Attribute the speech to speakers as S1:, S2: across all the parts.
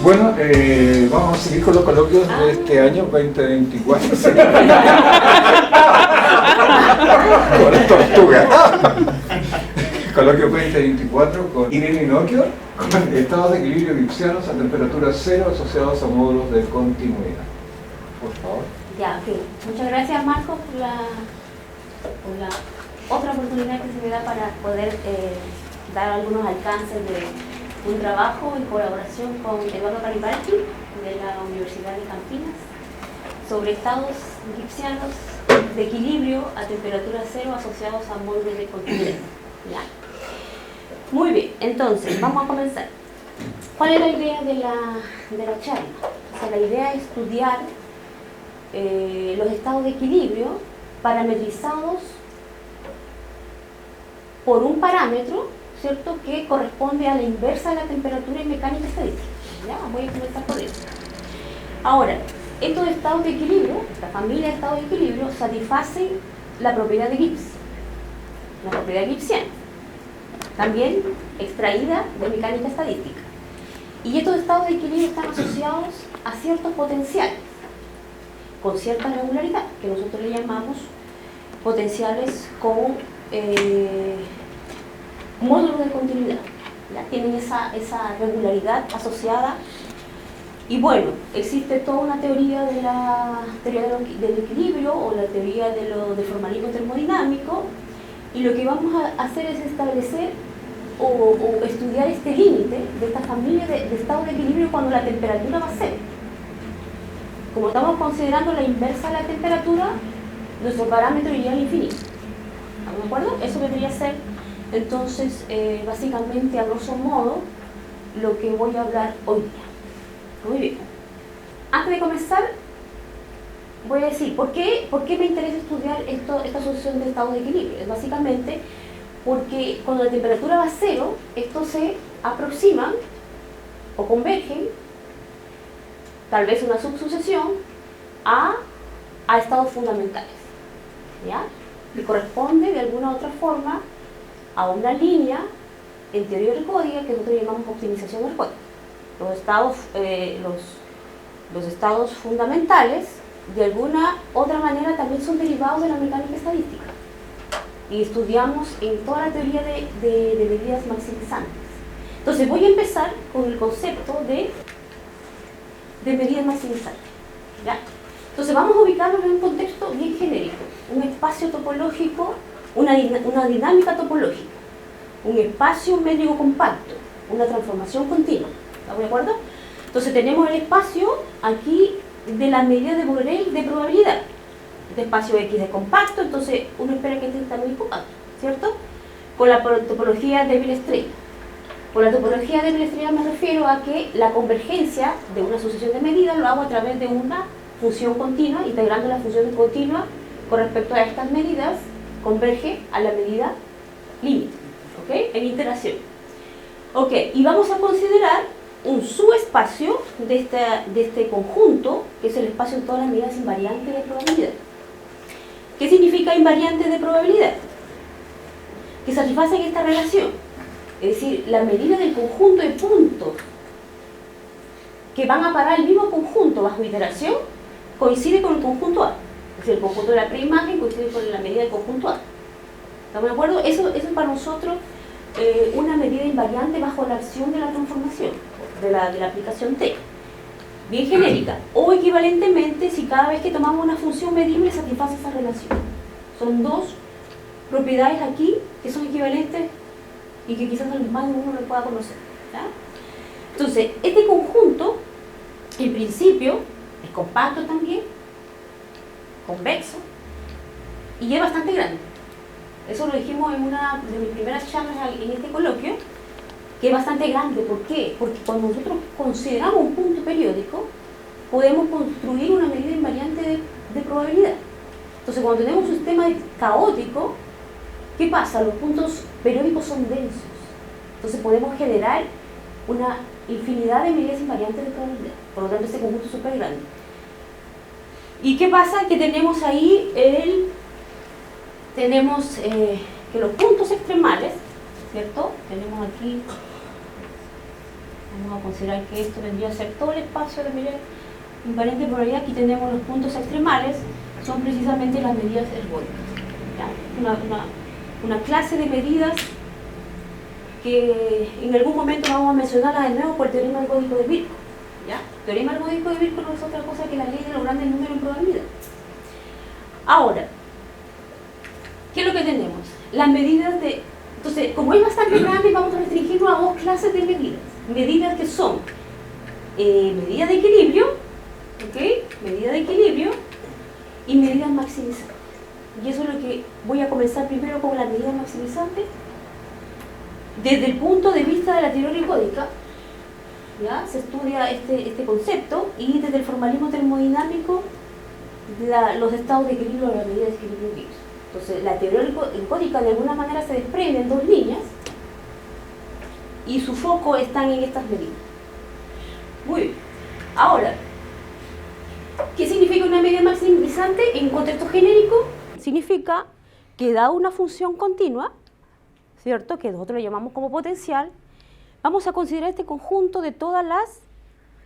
S1: Bueno, vamos a seguir con los coloquios de este año 2024. Con la tortuga. Coloquio 2024 con Irene Inocchio, con estados de equilibrio gipsianos a temperatura cero asociados a módulos de continuidad. Por favor.
S2: Ya, ok. Muchas gracias, Marcos, por la otra oportunidad que se me da para poder dar algunos alcances de un trabajo en colaboración con Eduardo Garibaldi de la Universidad de Campinas sobre estados gipsianos de equilibrio a temperatura cero asociados a módulos de continuidad. ¿Ya? Muy bien, entonces vamos a comenzar. ¿Cuál es la idea de la charla? O sea, la idea es estudiar los estados de equilibrio parametrizados por un parámetro, ¿cierto?, que corresponde a la inversa de la temperatura en mecánica estadística. ¿Ya? Voy a comenzar por eso. Ahora, estos estados de equilibrio, esta familia de estados de equilibrio, satisfacen la propiedad de Gibbs, la propiedad gibsiana, también extraída de mecánica estadística. Y estos estados de equilibrio están asociados a ciertos potenciales, con cierta regularidad, que nosotros le llamamos potenciales con módulos de continuidad. ¿Ya? Tienen esa regularidad asociada. Y bueno, existe toda una teoría de la teoría del equilibrio o la teoría del formalismo termodinámico, y lo que vamos a hacer es establecer o estudiar este límite de esta familia de estados de equilibrio cuando la temperatura va a cero. Como estamos considerando la inversa de la temperatura, nuestro parámetro iría al infinito. ¿Estamos de acuerdo? Eso vendría a ser, entonces, básicamente, a grosso modo, lo que voy a hablar hoy día. Muy bien. Antes de comenzar, voy a decir, ¿por qué me interesa estudiar esta asociación de estados de equilibrio? Es básicamente porque cuando la temperatura va a cero, estos se aproximan o convergen, tal vez una subsucesión, a estados fundamentales, ¿ya? Que corresponde de alguna u otra forma a una línea en teoría ergódica que nosotros llamamos optimización ergódica. Los estados fundamentales, de alguna otra manera, también son derivados de la mecánica estadística. Y estudiamos en toda la teoría de medidas maximizantes. Entonces voy a empezar con el concepto de medidas maximizantes. ¿Ya? Entonces vamos a ubicarnos en un contexto bien genérico, un espacio topológico, una dinámica topológica, un espacio medio compacto, una transformación continua. ¿Estamos de acuerdo? Entonces tenemos el espacio aquí de la medida de Borel de probabilidad. Este espacio X es compacto, entonces uno espera que este esté muy compacto, ¿cierto? Con la topología débil estrella. Con la topología débil estrella me refiero a que la convergencia de una sucesión de medidas lo hago a través de una función continua, integrando la función continua con respecto a estas medidas, converge a la medida límite, ¿ok? En iteración. Ok, y vamos a considerar un subespacio de este conjunto, que es el espacio de todas las medidas invariantes de probabilidad. ¿Qué significa invariantes de probabilidad? Que satisfacen esta relación, es decir, la medida del conjunto de puntos que van a parar el mismo conjunto bajo iteración coincide con el conjunto A. Es decir, el conjunto de la preimagen coincide con la medida del conjunto A. ¿Estamos de acuerdo? Eso es para nosotros una medida invariante bajo la acción de la transformación, de la aplicación T. Bien genérica. O equivalentemente, si cada vez que tomamos una función medible satisface esa relación. Son dos propiedades aquí que son equivalentes y que quizás más de uno lo pueda conocer. ¿Ya? Entonces, este conjunto, en principio, es compacto también, convexo, y es bastante grande. Eso lo dijimos en una de mis primeras charlas en este coloquio, que es bastante grande. ¿Por qué? Porque cuando nosotros consideramos un punto periódico, podemos construir una medida invariante de probabilidad. Entonces, cuando tenemos un sistema caótico, ¿qué pasa? Los puntos periódicos son densos. Entonces, podemos generar una infinidad de medidas invariantes de probabilidad. Por lo tanto, este conjunto es súper grande. ¿Y qué pasa? Que tenemos ahí que los puntos extremales, ¿cierto? Tenemos aquí Vamos a considerar que esto vendría a ser todo el espacio de medida invariante de probabilidad. Aquí tenemos los puntos extremales, son precisamente las medidas ergódicas. Una clase de medidas que en algún momento vamos a mencionarlas de nuevo por el teorema ergódico de Birkhoff. ¿Ya? El teorema ergódico de Birkhoff no es otra cosa que la ley de los grandes números en probabilidad. Ahora, ¿qué es lo que tenemos? Las medidas de... Entonces, como es bastante grande, vamos a restringirnos a dos clases de medidas. Medidas que son medidas de equilibrio, ¿ok? Medidas de equilibrio y medidas maximizantes. Y eso es lo que voy a comenzar primero con las medidas maximizantes. Desde el punto de vista de la teoría ergódica, ¿ya? Se estudia este concepto, y desde el formalismo termodinámico, los estados de equilibrio o las medidas de equilibrio Gibbs. Entonces, la teoría ergódica de alguna manera se desprende en dos líneas y su foco está en estas medidas. Muy bien. Ahora, ¿qué significa una medida maximizante en contexto genérico? Significa que dada una función continua, ¿cierto?, que nosotros le llamamos como potencial, vamos a considerar este conjunto de todas las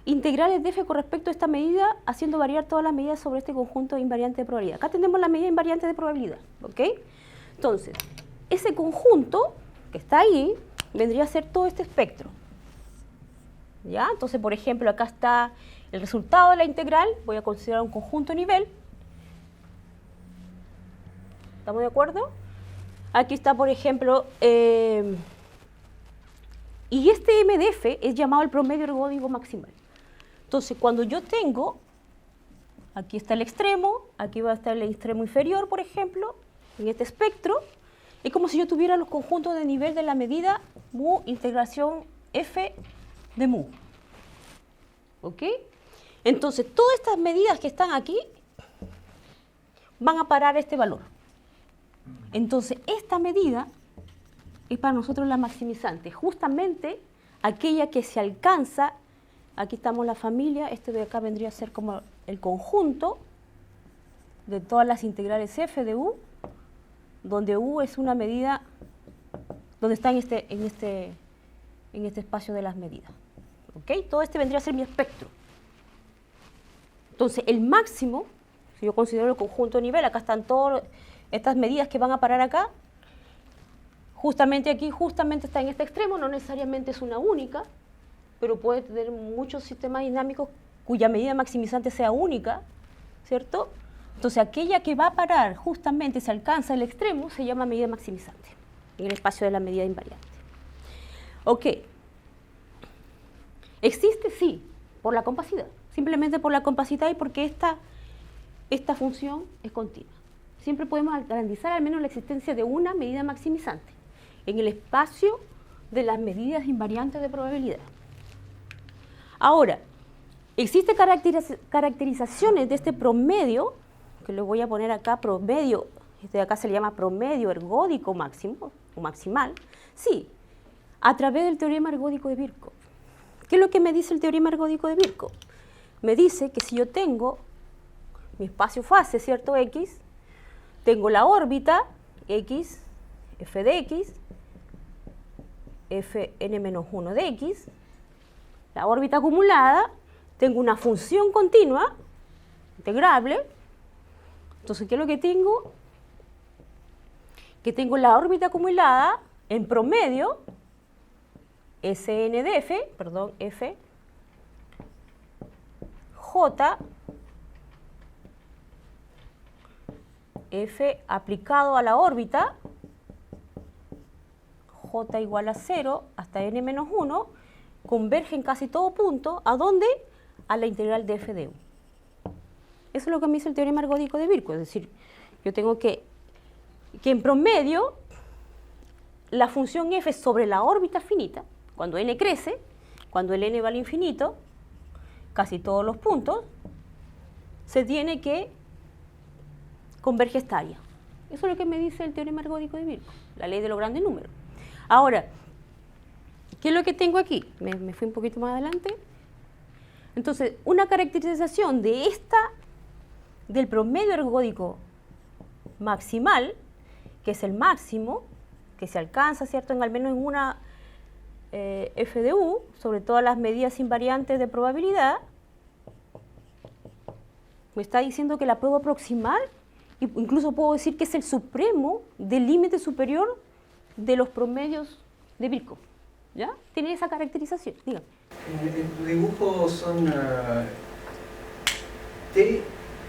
S2: integrales de f con respecto a esta medida, haciendo variar todas las medidas sobre este conjunto invariante de probabilidad. Acá tenemos la medida invariante de probabilidad, ¿ok? Entonces, ese conjunto que está ahí vendría a ser todo este espectro, ¿ya? Entonces, por ejemplo, acá está el resultado de la integral, voy a considerar un conjunto nivel. ¿Estamos de acuerdo? Aquí está, por ejemplo, y este m de f es llamado el promedio ergódico maximal. Entonces, cuando yo tengo, aquí está el extremo, aquí va a estar el extremo inferior, por ejemplo, en este espectro, es como si yo tuviera los conjuntos de nivel de la medida mu integración f de mu. ¿Ok? Entonces, todas estas medidas que están aquí van a parar este valor. Entonces, esta medida es para nosotros la maximizante, justamente aquella que se alcanza. Aquí estamos la familia, este de acá vendría a ser como el conjunto de todas las integrales f de u, donde u es una medida, donde está en este espacio de las medidas. ¿Ok? Todo este vendría a ser mi espectro. Entonces, el máximo, si yo considero el conjunto de nivel, acá están todas estas medidas que van a parar acá, justamente aquí, justamente está en este extremo, no necesariamente es una única, pero puede tener muchos sistemas dinámicos cuya medida maximizante sea única, ¿cierto? Entonces, aquella que va a parar justamente, se alcanza el extremo, se llama medida maximizante, en el espacio de la medida invariante. Ok. ¿Existe? Sí, por la compacidad. Simplemente por la compacidad y porque esta función es continua. Siempre podemos garantizar al menos la existencia de una medida maximizante en el espacio de las medidas invariantes de probabilidad. Ahora, existen caracterizaciones de este promedio, que le voy a poner acá promedio, este de acá se le llama promedio ergódico máximo o maximal, sí, a través del teorema ergódico de Birkhoff. ¿Qué es lo que me dice el teorema ergódico de Birkhoff? Me dice que si yo tengo mi espacio-fase, ¿cierto? X, tengo la órbita x, f de x, fn-1 de x, la órbita acumulada, tengo una función continua, integrable. Entonces, ¿qué es lo que tengo? Que tengo la órbita acumulada en promedio, Sn de f, perdón, f, j, f aplicado a la órbita, j igual a 0 hasta n-1, converge en casi todo punto, ¿a dónde? A la integral de f de u. Eso es lo que me dice el teorema ergódico de Birkhoff, es decir, yo tengo que en promedio la función f sobre la órbita finita, cuando n crece, cuando el n va al infinito, casi todos los puntos, se tiene que converge esta área. Eso es lo que me dice el teorema ergódico de Birkhoff, la ley de los grandes números. Ahora, ¿qué es lo que tengo aquí? Me fui un poquito más adelante. Entonces, una caracterización de del promedio ergódico maximal, que es el máximo, que se alcanza, ¿cierto?, al menos f de u sobre todas las medidas invariantes de probabilidad, me está diciendo que la puedo aproximar, incluso puedo decir que es el supremo del límite superior de los promedios de Birkhoff. ¿Ya? Tiene esa caracterización. Dígame.
S3: En tu dibujo son t,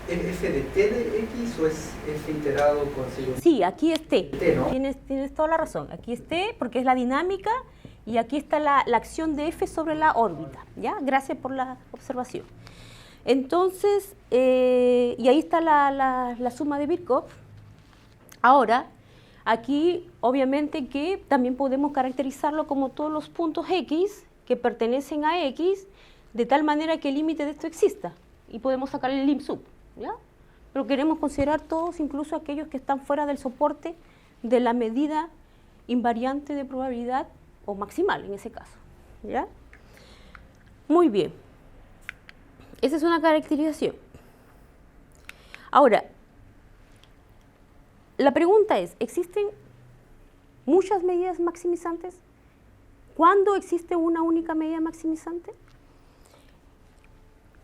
S3: f de t de x o es f iterado con signo.
S2: Sí, aquí es t.
S3: T, ¿no?
S2: Tienes toda la razón. Aquí es t porque es la dinámica y aquí está la acción de f sobre la órbita. ¿Ya? Gracias por la observación. Entonces, y ahí está la suma de Birkhoff. Ahora, aquí obviamente que también podemos caracterizarlo como todos los puntos x que pertenecen a x, de tal manera que el límite de esto exista. Y podemos sacar el lim sub, ¿ya? Pero queremos considerar todos, incluso aquellos que están fuera del soporte de la medida invariante de probabilidad, o maximal en ese caso, ¿ya? Muy bien. Esa es una caracterización. Ahora, la pregunta es, ¿existen muchas medidas maximizantes? ¿Cuándo existe una única medida maximizante?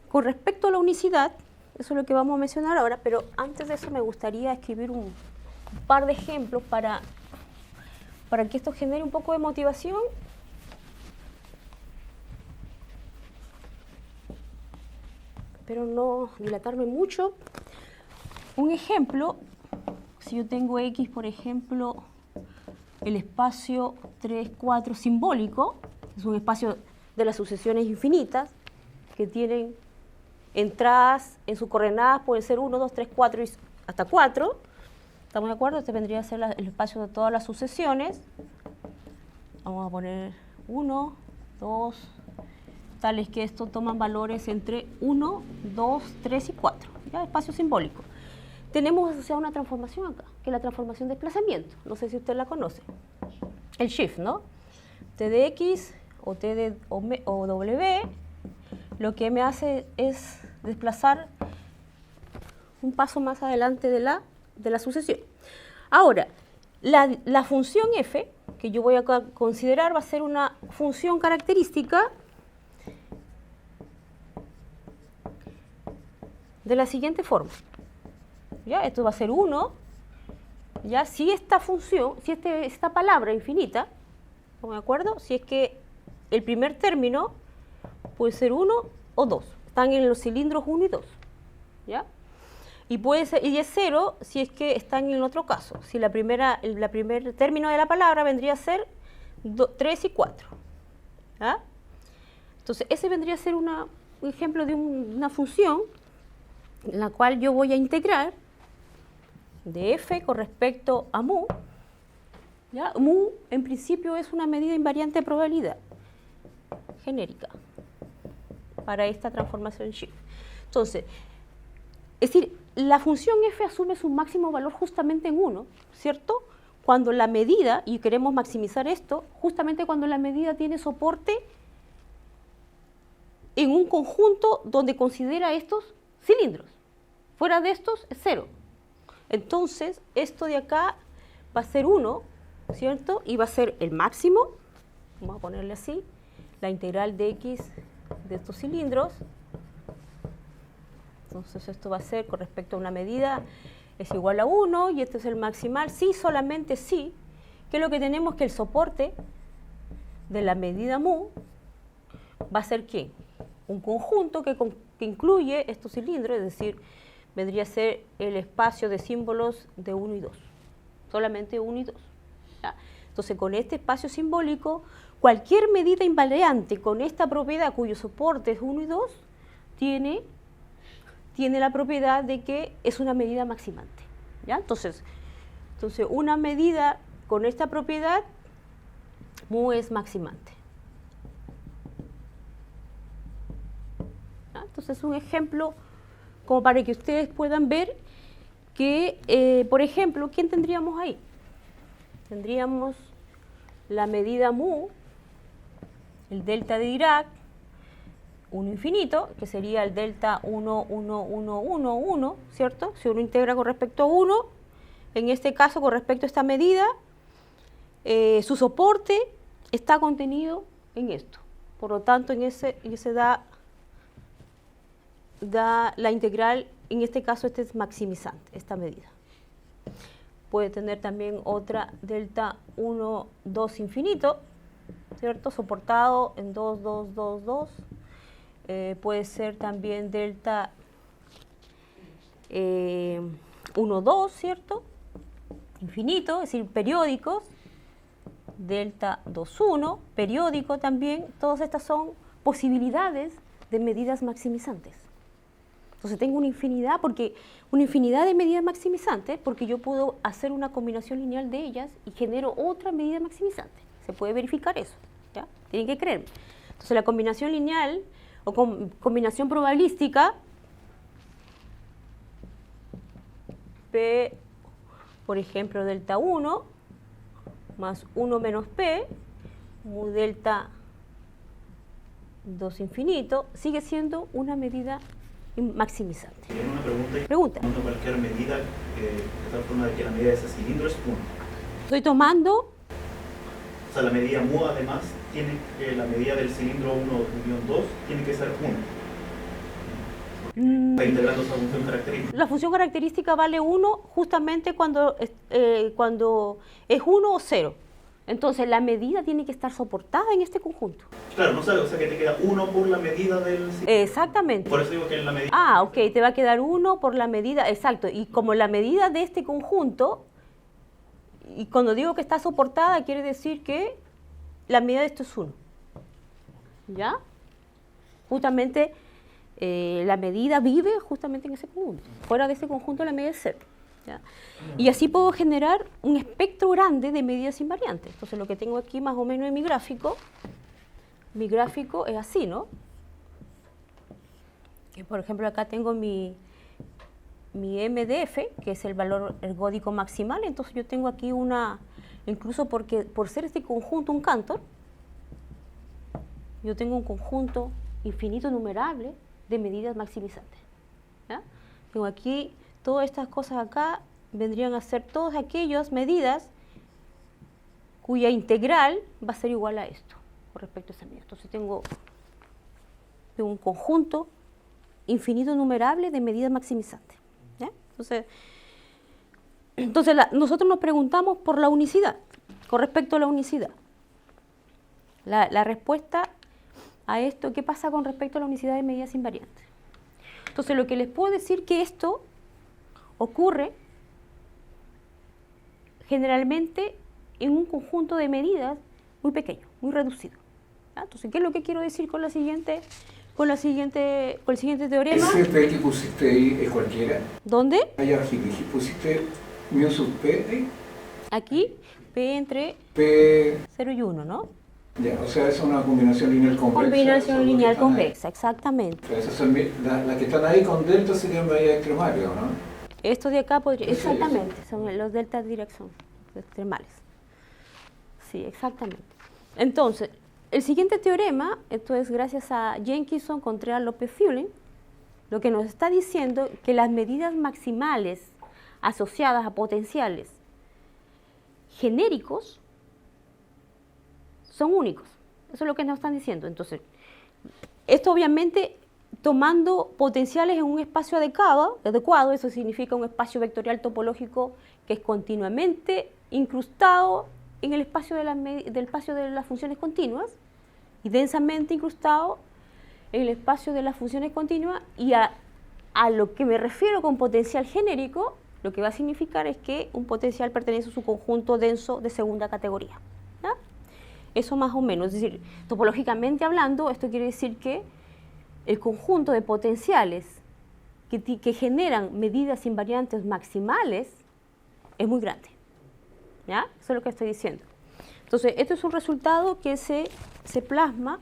S2: Con respecto a la unicidad, eso es lo que vamos a mencionar ahora, pero antes de eso me gustaría escribir un par de ejemplos para que esto genere un poco de motivación. Espero no dilatarme mucho. Un ejemplo, si yo tengo X, por ejemplo, el espacio 3, 4 simbólico, es un espacio de las sucesiones infinitas, que tienen entradas en sus coordenadas, pueden ser 1, 2, 3, 4 y hasta 4. ¿Estamos de acuerdo? Este vendría a ser el espacio de todas las sucesiones. Vamos a poner 1, 2, tales que esto toman valores entre 1, 2, 3 y 4. ¿Ya? Espacio simbólico. Tenemos asociada una transformación acá, que es la transformación de desplazamiento. No sé si usted la conoce. El shift, ¿no? T de X o T de o W, lo que me hace es desplazar un paso más adelante de la sucesión. Ahora, la función f, que yo voy a considerar, va a ser una función característica de la siguiente forma. ¿Ya? Esto va a ser 1. ¿Ya? Si esta función, si esta palabra infinita, ¿estamos de acuerdo? Si es que el primer término puede ser 1 o 2. Están en los cilindros 1 y 2. ¿Ya? Y puede ser, y es 0 si es que están en el otro caso. Si el primer término de la palabra vendría a ser 3 y 4. ¿Ya? Entonces, ese vendría a ser un ejemplo de una función en la cual yo voy a integrar de f con respecto a mu. ¿Ya? Mu, en principio, es una medida invariante de probabilidad genérica para esta transformación shift. Entonces, es decir, la función f asume su máximo valor justamente en 1, ¿cierto? Cuando la medida, y queremos maximizar esto, justamente cuando la medida tiene soporte en un conjunto donde considera estos cilindros. Fuera de estos es 0. Entonces, esto de acá va a ser 1, ¿cierto? Y va a ser el máximo, vamos a ponerle así, la integral de x de estos cilindros. Entonces, esto va a ser con respecto a una medida es igual a 1 y este es el maximal, sí, solamente sí, que lo que tenemos que el soporte de la medida mu va a ser ¿quién? Un conjunto que incluye estos cilindros, es decir, vendría a ser el espacio de símbolos de 1 y 2, solamente 1 y 2. ¿Ya? Entonces, con este espacio simbólico, cualquier medida invariante con esta propiedad cuyo soporte es 1 y 2, tiene la propiedad de que es una medida maximante. ¿Ya? Entonces, una medida con esta propiedad, mu es maximante. ¿Ya? Entonces, un ejemplo como para que ustedes puedan ver que, por ejemplo, ¿quién tendríamos ahí? Tendríamos la medida mu, el delta de Dirac, 1 infinito, que sería el delta 1, 1, 1, 1, 1, ¿cierto? Si uno integra con respecto a 1, en este caso con respecto a esta medida, su soporte, está contenido en esto. Por lo tanto, en ese da la integral, en este caso este es maximizante, esta medida. Puede tener también otra delta 1, 2 infinito, ¿cierto? Soportado en 2, 2, 2, 2. Puede ser también delta 1, 2, ¿cierto? Infinito, es decir, periódicos. Delta 2, 1, periódico también. Todas estas son posibilidades de medidas maximizantes. Entonces tengo una infinidad de medidas maximizantes porque yo puedo hacer una combinación lineal de ellas y genero otra medida maximizante. Se puede verificar eso, ¿ya? Tienen que creerme. Entonces la combinación lineal o combinación probabilística P, por ejemplo, delta 1 más 1 menos P mu delta 2 infinito sigue siendo una medida maximizante.
S4: Tiene una pregunta.
S2: Pregunta.
S4: Tomando cualquier medida, de tal forma de que la medida de ese cilindro es 1.
S2: Estoy tomando...
S4: O sea, la medida mu además tiene la medida del cilindro 1 unión 2 tiene que ser 1. Está integrando esa función característica.
S2: La función característica vale 1 justamente cuando es 1 o 0. Entonces la medida tiene que estar soportada en este conjunto.
S4: Claro, no sabes, o sea que te queda 1 por la medida del cilindro.
S2: Exactamente.
S4: Por eso digo que en la medida...
S2: Ah, ok, te va a quedar 1 por la medida, exacto. Y como la medida de este conjunto, y cuando digo que está soportada, quiere decir que la medida de esto es 1. ¿Ya? Justamente la medida vive justamente en ese conjunto. Fuera de ese conjunto la medida es 0. ¿Ya? Y así puedo generar un espectro grande de medidas invariantes. Entonces lo que tengo aquí más o menos en mi gráfico es así, ¿no? Que por ejemplo acá tengo mi MDF, que es el valor ergódico maximal. Entonces yo tengo aquí incluso por ser este conjunto un Cantor, yo tengo un conjunto infinito numerable de medidas maximizantes. ¿Ya? Tengo aquí todas estas cosas acá, vendrían a ser todas aquellas medidas cuya integral va a ser igual a esto, con respecto a esa medida. Entonces tengo un conjunto infinito numerable de medidas maximizantes. ¿Ya? Entonces nosotros nos preguntamos por la unicidad, con respecto a la unicidad. La respuesta a esto, ¿qué pasa con respecto a la unicidad de medidas invariantes? Entonces lo que les puedo decir que esto ocurre generalmente en un conjunto de medidas muy pequeño, muy reducido. ¿Ya? Entonces, ¿qué es lo que quiero decir con el siguiente teorema?
S1: ¿Ese P que pusiste ahí es cualquiera?
S2: ¿Dónde?
S1: Allá sí, pusiste mu sub P ahí.
S2: Aquí, P entre
S1: P...
S2: 0 y 1, ¿no?
S1: Ya, o sea, es una combinación lineal convexa.
S2: Combinación lineal convexa, exactamente.
S1: O sea, esas son las que están ahí con delta serían medidas extremales, ¿no?
S2: Esto de acá podría...
S1: Sí,
S2: exactamente, son los deltas de dirección extremales. Sí, exactamente. Entonces, el siguiente teorema, esto es gracias a Jenkinson, Contreras, López, Fueling, lo que nos está diciendo que las medidas maximales asociadas a potenciales genéricos son únicos. Eso es lo que nos están diciendo. Entonces, esto obviamente tomando potenciales en un espacio adecuado, eso significa un espacio vectorial topológico que es continuamente incrustado en el espacio del espacio de las funciones continuas y densamente incrustado en el espacio de las funciones continuas, y a lo que me refiero con potencial genérico, lo que va a significar es que un potencial pertenece a su conjunto denso de segunda categoría. ¿Ya? Eso más o menos, es decir, topológicamente hablando, esto quiere decir que el conjunto de potenciales que generan medidas invariantes maximales es muy grande. ¿Ya? Eso es lo que estoy diciendo. Entonces, esto es un resultado que se plasma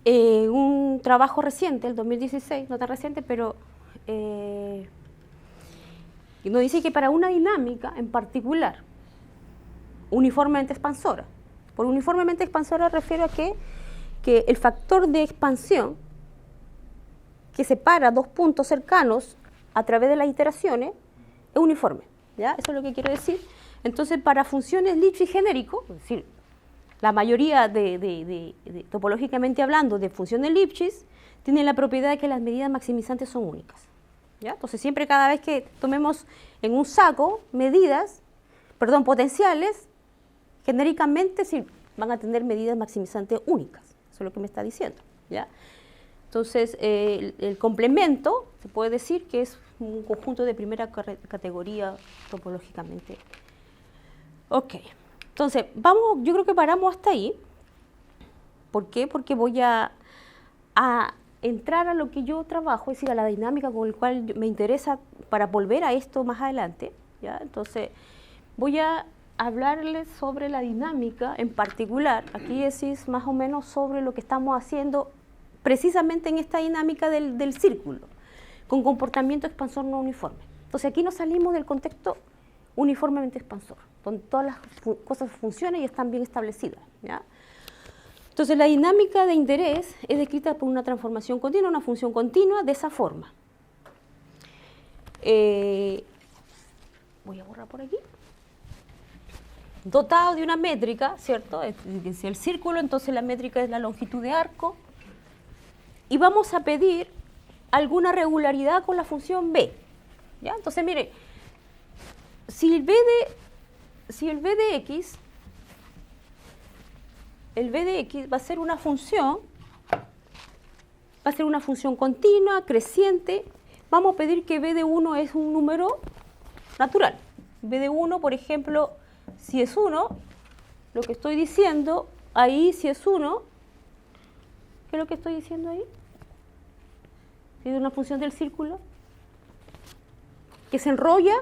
S2: en un trabajo reciente, el 2016, no tan reciente, pero nos dice que para una dinámica en particular, uniformemente expansora, por uniformemente expansora refiero a que el factor de expansión que separa dos puntos cercanos a través de las iteraciones es uniforme. ¿Ya? Eso es lo que quiero decir. Entonces, para funciones Lipschitz genérico, es decir, la mayoría topológicamente hablando, de función de Lipschitz, tienen la propiedad de que las medidas maximizantes son únicas. ¿Ya? Entonces, siempre cada vez que tomemos en un saco potenciales, genéricamente sí van a tener medidas maximizantes únicas. Eso es lo que me está diciendo. ¿Ya? Entonces, el complemento, se puede decir que es un conjunto de primera categoría topológicamente. Ok. Entonces, yo creo que paramos hasta ahí. ¿Por qué? Porque voy a entrar a lo que yo trabajo, es decir, a la dinámica con la cual me interesa para volver a esto más adelante. ¿Ya? Entonces, voy a hablarles sobre la dinámica en particular. Aquí decís más o menos sobre lo que estamos haciendo precisamente en esta dinámica del círculo, con comportamiento expansor no uniforme. Entonces, aquí nos salimos del contexto uniformemente expansor, donde todas las cosas funcionan y están bien establecidas. ¿Ya? Entonces, la dinámica de interés es descrita por una transformación continua, una función continua, de esa forma. Voy a borrar por aquí. Dotado de una métrica, ¿cierto? Es el círculo, entonces la métrica es la longitud de arco. Y vamos a pedir alguna regularidad con la función b. ¿Ya? Entonces, mire, si el b de x va a ser una función continua, creciente, vamos a pedir que b de 1 es un número natural. b de 1, por ejemplo, si es 1, lo que estoy diciendo ahí, si es 1, ¿qué es lo que estoy diciendo ahí? Si es una función del círculo que se enrolla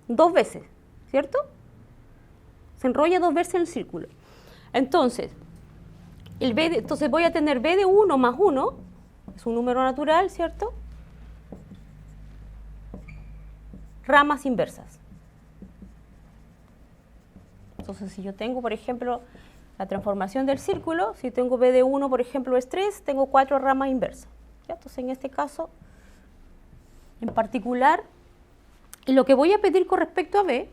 S2: 2 veces, ¿cierto? Se enrolla 2 veces en el círculo. Entonces, entonces voy a tener b de 1 más 1, es un número natural, ¿cierto? Ramas inversas. Entonces, si yo tengo, por ejemplo, la transformación del círculo, si tengo b de 1, por ejemplo, es 3, tengo 4 ramas inversas. ¿Ya? Entonces, en este caso, en particular, lo que voy a pedir con respecto a b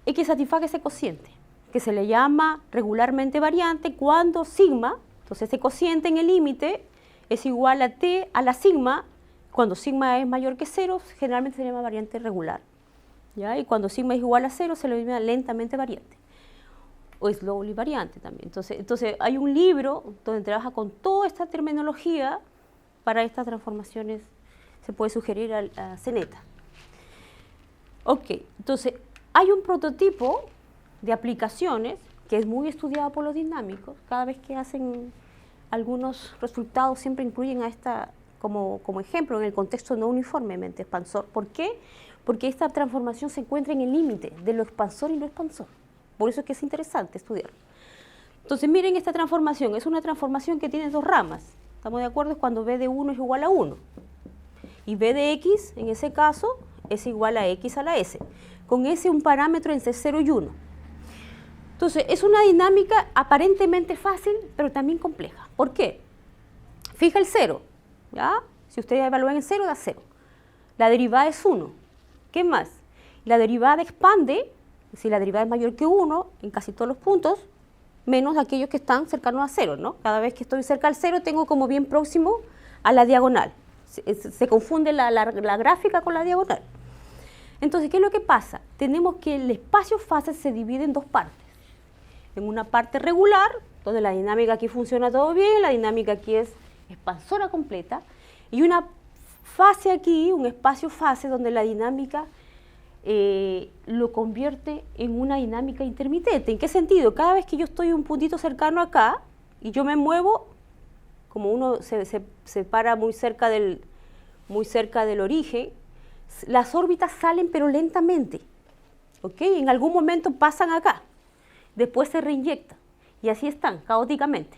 S2: es que satisfaga ese cociente, que se le llama regularmente variante cuando sigma, entonces ese cociente en el límite es igual a t a la sigma, cuando sigma es mayor que 0, generalmente se llama variante regular. ¿Ya? Y cuando sigma es igual a 0, se le llama lentamente variante, o slowly variante también. Entonces hay un libro donde trabaja con toda esta terminología para estas transformaciones, se puede sugerir a Zenetta. Ok, entonces hay un prototipo de aplicaciones que es muy estudiado por los dinámicos. Cada vez que hacen algunos resultados siempre incluyen a esta como ejemplo en el contexto no uniformemente expansor. ¿Por qué? Porque esta transformación se encuentra en el límite de lo expansor y lo expansor. Por eso es que es interesante estudiarlo. Entonces miren esta transformación, es una transformación que tiene 2 ramas. ¿Estamos de acuerdo? Es cuando b de 1 es igual a 1. Y b de x, en ese caso, es igual a x a la s. Con s un parámetro entre 0 y 1. Entonces, es una dinámica aparentemente fácil, pero también compleja. ¿Por qué? Fija el 0. ¿Ya? Si ustedes evalúan el 0, da 0. La derivada es 1. ¿Qué más? La derivada expande, si la derivada es mayor que 1, en casi todos los puntos, menos aquellos que están cercanos a 0, ¿no? Cada vez que estoy cerca al 0, tengo como bien próximo a la diagonal. Se confunde la gráfica con la diagonal. Entonces, ¿qué es lo que pasa? Tenemos que el espacio fase se divide en 2 partes. En una parte regular, donde la dinámica aquí funciona todo bien, la dinámica aquí es expansora completa, y una fase aquí, un espacio fase, donde la dinámica lo convierte en una dinámica intermitente. ¿En qué sentido? Cada vez que yo estoy un puntito cercano acá, y yo me muevo, como uno se para muy cerca del origen, las órbitas salen pero lentamente, ¿ok? En algún momento pasan acá, después se reinyectan, y así están, caóticamente.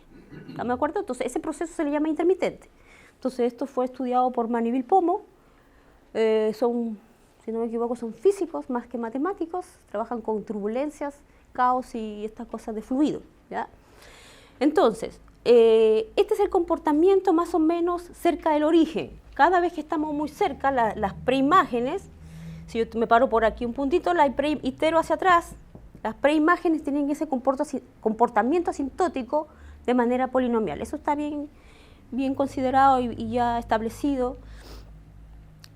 S2: ¿Están de acuerdo? Entonces, ese proceso se le llama intermitente. Entonces, esto fue estudiado por Manivil Pomo, si no me equivoco, son físicos más que matemáticos, trabajan con turbulencias, caos y estas cosas de fluido, ¿ya? Entonces, este es el comportamiento más o menos cerca del origen. Cada vez que estamos muy cerca, las preimágenes, si yo me paro por aquí un puntito, la preitero hacia atrás, Las preimágenes tienen ese comportamiento asintótico de manera polinomial. Eso está bien considerado y ya establecido.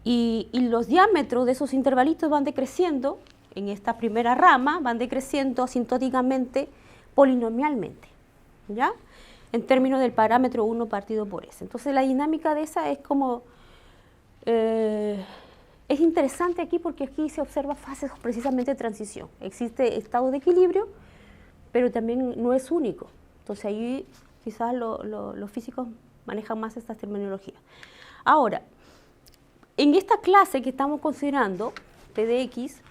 S2: Y los diámetros de esos intervalitos van decreciendo, en esta primera rama, van decreciendo asintóticamente polinomialmente, ¿ya? En términos del parámetro 1 partido por S. Entonces la dinámica de esa es como... es interesante aquí porque aquí se observa fases precisamente de transición. Existe estado de equilibrio, pero también no es único. Entonces ahí quizás los físicos manejan más estas terminologías. Ahora, en esta clase que estamos considerando, P de X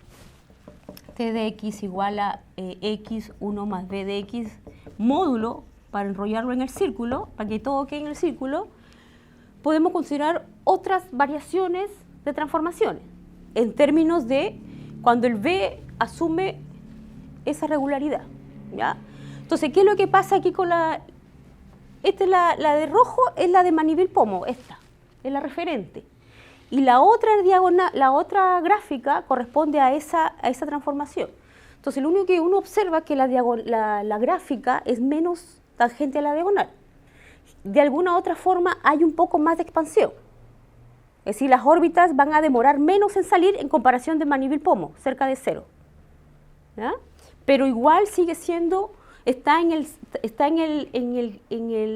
S2: igual a X1 más B de X módulo, para enrollarlo en el círculo, para que todo quede en el círculo, podemos considerar otras variaciones de transformaciones, en términos de cuando el V asume esa regularidad, ¿ya? Entonces, ¿qué es lo que pasa aquí con la... Esta es la de rojo, es la de Manivelle-Pomo, esta, es la referente. Y la otra diagonal, la otra gráfica corresponde a esa transformación. Entonces, lo único que uno observa es que la gráfica es menos tangente a la diagonal. De alguna otra forma hay un poco más de expansión. Es decir, las órbitas van a demorar menos en salir en comparación de Manivelle-Pomo, cerca de 0. ¿Ya? Pero igual sigue siendo, está en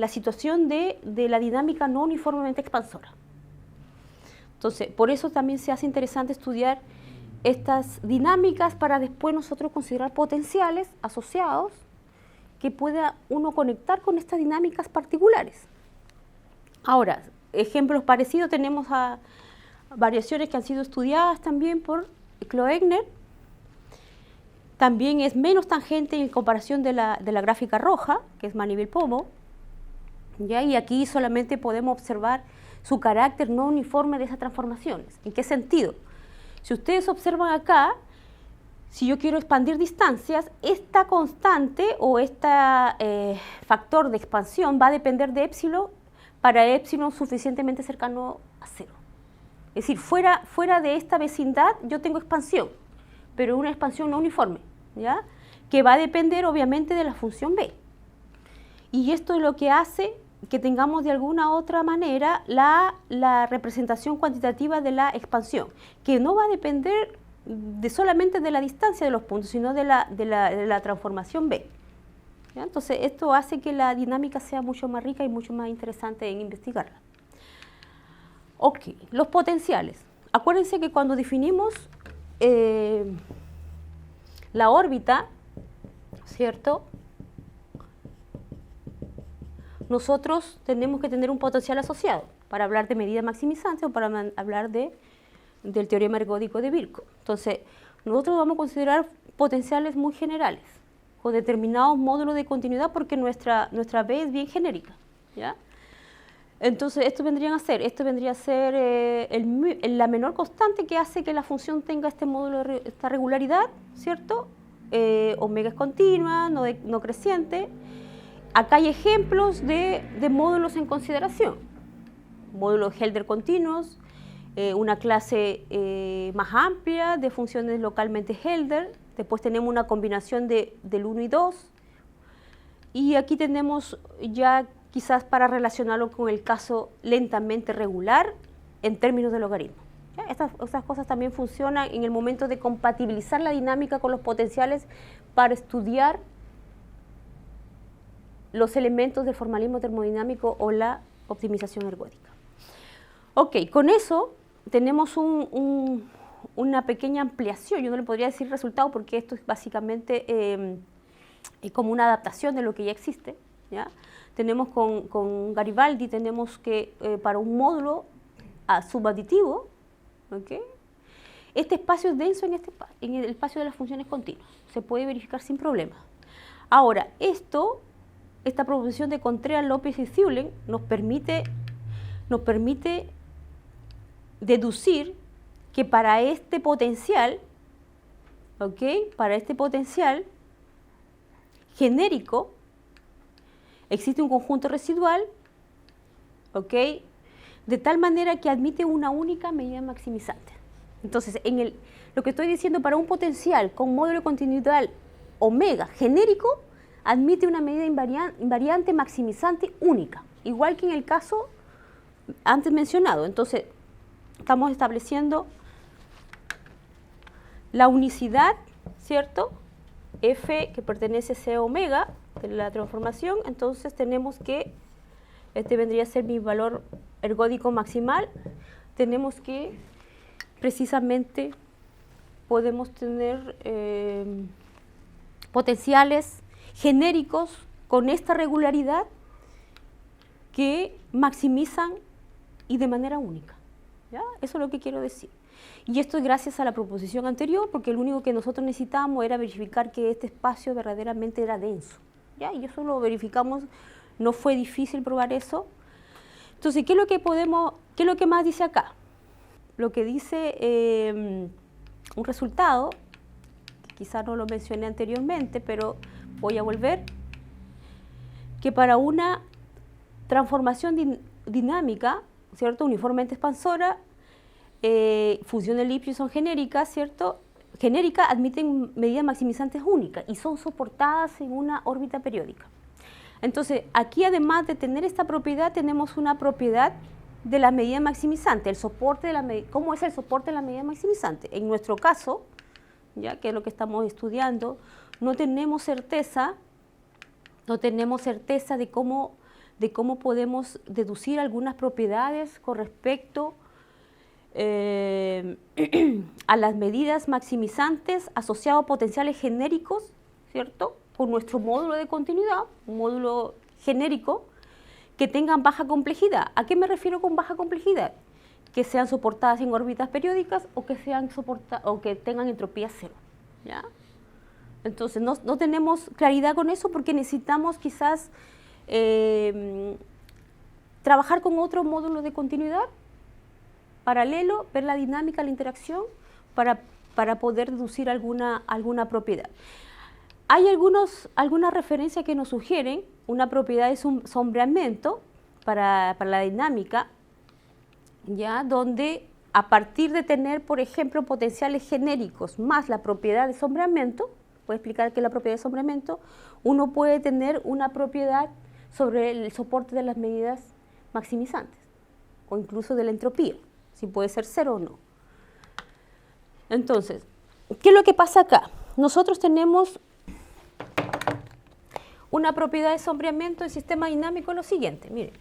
S2: la situación de la dinámica no uniformemente expansora. Entonces, por eso también se hace interesante estudiar estas dinámicas para después nosotros considerar potenciales asociados que pueda uno conectar con estas dinámicas particulares. Ahora, ejemplos parecidos tenemos a variaciones que han sido estudiadas también por Kloegner. También es menos tangente en comparación de la gráfica roja, que es Manivelle-Pomo, ¿ya? Y aquí solamente podemos observar su carácter no uniforme de esas transformaciones. ¿En qué sentido? Si ustedes observan acá, si yo quiero expandir distancias, esta constante o este factor de expansión va a depender de épsilon para épsilon suficientemente cercano a 0. Es decir, fuera de esta vecindad yo tengo expansión, pero una expansión no uniforme, ¿ya? Que va a depender obviamente de la función B. Y esto es lo que hace que tengamos de alguna otra manera la representación cuantitativa de la expansión, que no va a depender solamente de la distancia de los puntos, sino de la transformación B. ¿Ya? Entonces, esto hace que la dinámica sea mucho más rica y mucho más interesante en investigarla. Ok, los potenciales. Acuérdense que cuando definimos la órbita, ¿cierto?, nosotros tenemos que tener un potencial asociado para hablar de medida maximizante o para hablar del teorema ergódico de Birkhoff. Entonces, nosotros vamos a considerar potenciales muy generales, con determinados módulos de continuidad, porque nuestra B es bien genérica, ¿ya? Entonces, esto vendría a ser la menor constante que hace que la función tenga este módulo, esta regularidad, ¿cierto? Omega es continua, no creciente. Acá hay ejemplos de módulos en consideración. Módulos Helder continuos, una clase más amplia de funciones localmente Helder. Después tenemos una combinación del 1 y 2. Y aquí tenemos ya quizás para relacionarlo con el caso lentamente regular en términos de logaritmo. Estas cosas también funcionan en el momento de compatibilizar la dinámica con los potenciales para estudiar los elementos del formalismo termodinámico o la optimización ergódica. Ok, con eso tenemos una pequeña ampliación. Yo no le podría decir resultado porque esto es básicamente como una adaptación de lo que ya existe, ¿ya? Tenemos con Garibaldi, tenemos que para un módulo subaditivo, ¿okay?, este espacio es denso en el espacio de las funciones continuas. Se puede verificar sin problema. Ahora, esta proposición de Contreras, López y Thülen nos permite deducir que para este potencial, para este potencial genérico, existe un conjunto residual, de tal manera que admite una única medida maximizante. Entonces, lo que estoy diciendo, para un potencial con módulo continuidad omega genérico admite una medida invariante maximizante única, igual que en el caso antes mencionado. Entonces, estamos estableciendo la unicidad, ¿cierto? F que pertenece a C omega de la transformación, entonces tenemos que, este vendría a ser mi valor ergódico maximal, tenemos que precisamente podemos tener potenciales genéricos con esta regularidad que maximizan y de manera única, ¿ya? Eso es lo que quiero decir. Y esto es gracias a la proposición anterior, porque lo único que nosotros necesitábamos era verificar que este espacio verdaderamente era denso, ¿ya? Y eso lo verificamos, no fue difícil probar eso. Entonces, ¿qué es lo que más dice acá? Lo que dice un resultado, que quizás no lo mencioné anteriormente, pero voy a volver, que para una transformación dinámica, ¿cierto?, uniformemente expansora, funciones Lipschitz son genéricas, ¿cierto? Genéricas admiten medidas maximizantes únicas y son soportadas en una órbita periódica. Entonces, aquí además de tener esta propiedad, tenemos una propiedad de la medida maximizante, el soporte de la ¿cómo es el soporte de la medida maximizante? En nuestro caso, ya que es lo que estamos estudiando, no tenemos certeza de cómo podemos deducir algunas propiedades con respecto a las medidas maximizantes asociados a potenciales genéricos, ¿cierto?, con nuestro módulo de continuidad, un módulo genérico, que tengan baja complejidad. ¿A qué me refiero con baja complejidad? Que sean soportadas en órbitas periódicas o que tengan entropía cero, ¿ya? Entonces, no tenemos claridad con eso porque necesitamos quizás trabajar con otro módulo de continuidad paralelo, ver la dinámica, la interacción, para poder deducir alguna propiedad. Hay algunas referencias que nos sugieren una propiedad de sombreamiento para la dinámica, ¿ya?, donde a partir de tener, por ejemplo, potenciales genéricos más la propiedad de sombreamiento, voy a explicar qué es la propiedad de sombreamiento, uno puede tener una propiedad sobre el soporte de las medidas maximizantes o incluso de la entropía, si puede ser cero o no. Entonces, ¿qué es lo que pasa acá? Nosotros tenemos una propiedad de sombreamiento del sistema dinámico, lo siguiente, miren.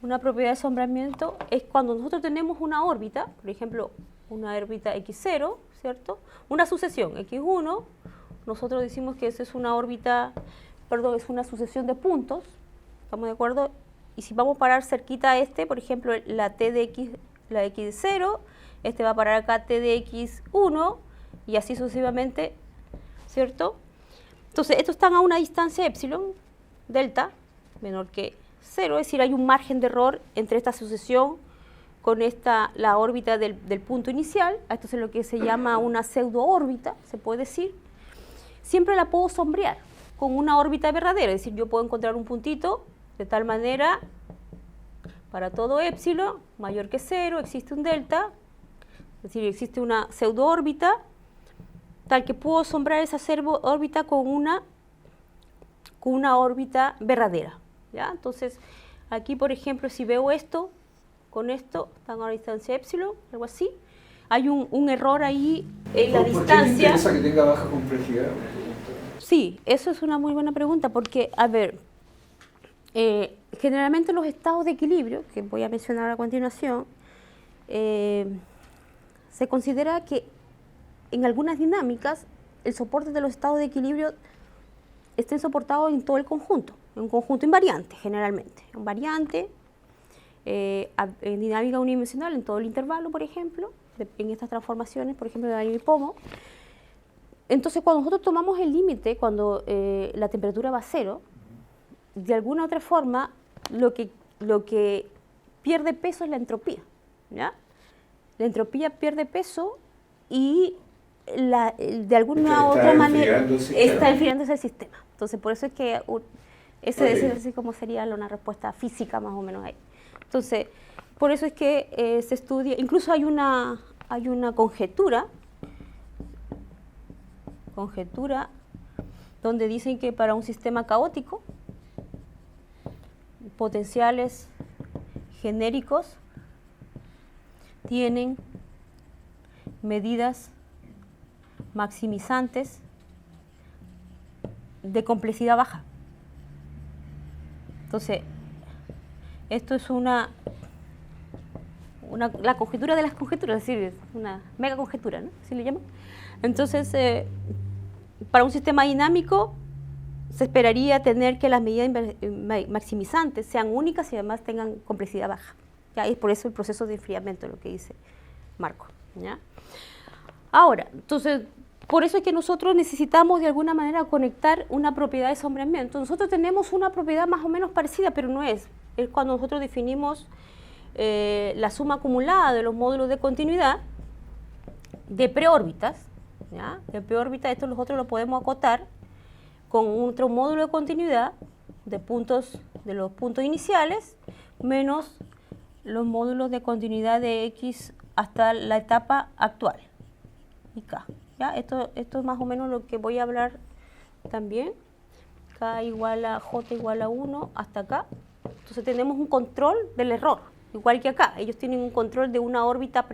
S2: Una propiedad de sombreamiento es cuando nosotros tenemos una órbita, por ejemplo, una órbita X0, ¿cierto? Una sucesión X1, nosotros decimos que esa es una órbita, es una sucesión de puntos, ¿estamos de acuerdo? Y si vamos a parar cerquita a por ejemplo, la T de X, la X de 0, va a parar acá T de X1 y así sucesivamente, ¿cierto? Entonces, estos están a una distancia epsilon, delta, menor que 0, es decir, hay un margen de error entre esta sucesión con la órbita del punto inicial. Esto es lo que se llama una pseudo-órbita, se puede decir. Siempre la puedo sombrear con una órbita verdadera, es decir, yo puedo encontrar un puntito de tal manera, para todo epsilon mayor que 0, existe un delta, es decir, existe una pseudo-órbita, tal que puedo sombrar esa órbita con una órbita verdadera, ¿ya? Entonces, aquí, por ejemplo, si veo esto, con esto, están a una distancia epsilon, algo así, hay un error ahí en la distancia.
S1: ¿Por qué me interesa que tenga baja complejidad?
S2: Sí, eso es una muy buena pregunta, porque, a ver, generalmente los estados de equilibrio, que voy a mencionar a continuación, se considera que en algunas dinámicas el soporte de los estados de equilibrio estén soportados en todo el conjunto, en un conjunto invariante generalmente, un variante en dinámica unidimensional en todo el intervalo, por ejemplo, en estas transformaciones, por ejemplo, de Daniel y Pomo. Entonces, cuando nosotros tomamos el límite, cuando la temperatura va a 0, de alguna u otra forma, lo que pierde peso es la entropía, ¿ya? La entropía pierde peso y de alguna u otra manera está enfriándose el sistema. Entonces, por eso es que ese es como sería una respuesta física más o menos ahí. Entonces, por eso es que se estudia, incluso hay una conjetura conjetura donde dicen que para un sistema caótico, potenciales genéricos tienen medidas maximizantes de complejidad baja. Entonces, esto es la conjetura de las conjeturas, es decir, una mega conjetura, ¿no? ¿Así le llaman? Entonces, para un sistema dinámico se esperaría tener que las medidas maximizantes sean únicas y además tengan complejidad baja. ¿Ya? Y por eso el proceso de enfriamiento, lo que dice Marco. ¿Ya? Ahora, entonces, por eso es que nosotros necesitamos de alguna manera conectar una propiedad de sombreamiento. Nosotros tenemos una propiedad más o menos parecida, pero no es. Es cuando nosotros definimos la suma acumulada de los módulos de continuidad de preórbitas. ¿Ya? De preórbita, esto nosotros lo podemos acotar con otro módulo de continuidad de los puntos iniciales menos los módulos de continuidad de X hasta la etapa actual y K. ¿Ya? Esto es más o menos lo que voy a hablar también. K igual a J igual a 1 hasta acá. Entonces tenemos un control del error, igual que acá. Ellos tienen un control de una órbita,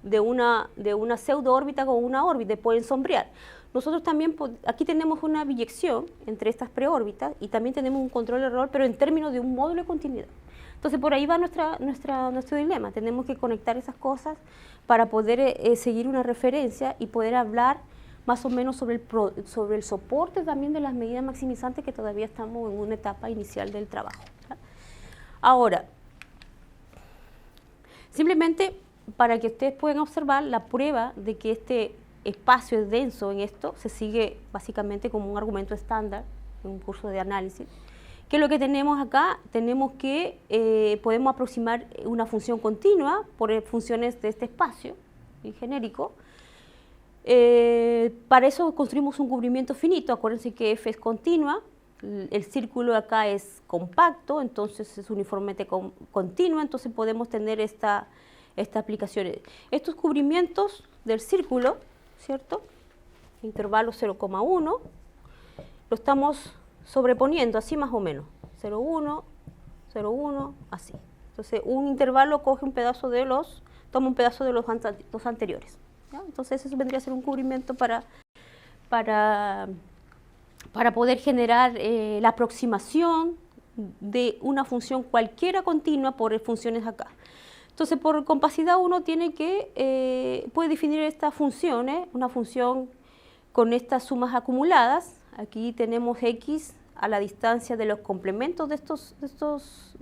S2: de una pseudo órbita con una órbita, pueden sombrear. Nosotros también, aquí tenemos una biyección entre estas preórbitas y también tenemos un control de error, pero en términos de un módulo de continuidad. Entonces por ahí va nuestro dilema. Tenemos que conectar esas cosas para poder seguir una referencia y poder hablar más o menos sobre el soporte también de las medidas maximizantes, que todavía estamos en una etapa inicial del trabajo. ¿Ya? Ahora, simplemente para que ustedes puedan observar la prueba de que este espacio es denso en esto, se sigue básicamente como un argumento estándar en un curso de análisis. ¿Qué es lo que tenemos acá? Tenemos que podemos aproximar una función continua por funciones de este espacio genérico. Para eso construimos un cubrimiento finito. Acuérdense que F es continua, el círculo de acá es compacto, entonces es uniformemente continua, entonces podemos tener estas aplicaciones. Estos cubrimientos del círculo, ¿cierto? Intervalo 0,1, lo estamos sobreponiendo así más o menos, 0,1, 0,1, así. Entonces un intervalo toma un pedazo de los dos anteriores. ¿Ya? Entonces eso vendría a ser un cubrimiento para poder generar la aproximación de una función cualquiera continua por funciones acá. Entonces, por compacidad uno tiene que, puede definir estas funciones, una función con estas sumas acumuladas. Aquí tenemos X a la distancia de los complementos de estos